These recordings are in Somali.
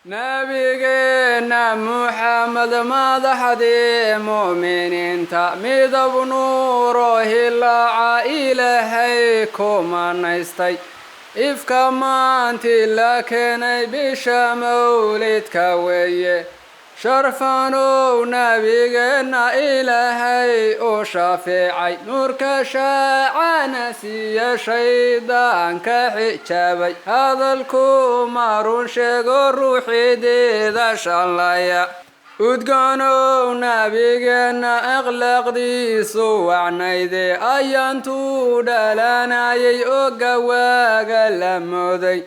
نبينا محمد مدحدي مؤمنين تأميد بنوره إلا إلهيكم نستي إفكا مانتي لكن بشمولد كويه شرفانو نبينا إلهي وشافعي نورك شاعنا سي شيطان كحجابي هذا الكمار شغل روحي دي ذا شالله udgaanow nabigeena akhlaaqdiisu wacnayde ayantuu dhalanayay oo gawaaga la mooday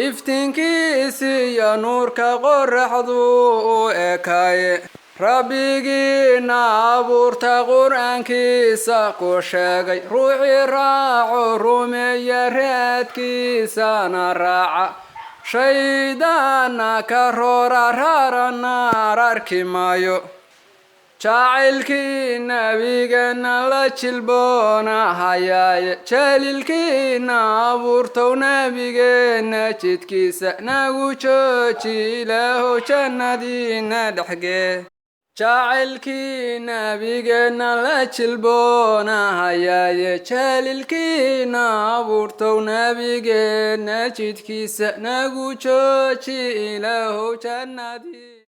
iftiinkiisi iyo nuurka qoraxdu u ekaaye rabbigiina abuurta qur'aankiisa ku sheegay ruuxii raaco rumeeya raadkiisana raaca shaydana ka roora raarana arki maayo jacaylkii nabigeena la jilboona hayaaye jaliilkiina abuurtow nabigeena jidkiisa nagu jooji ilaahow jannadiina dhexgee jacaylkii nabigeena la jilboona hayaaye jaliilkiina abuurtow nabigeena jidkiisa nagu jooji ilaahow jannadii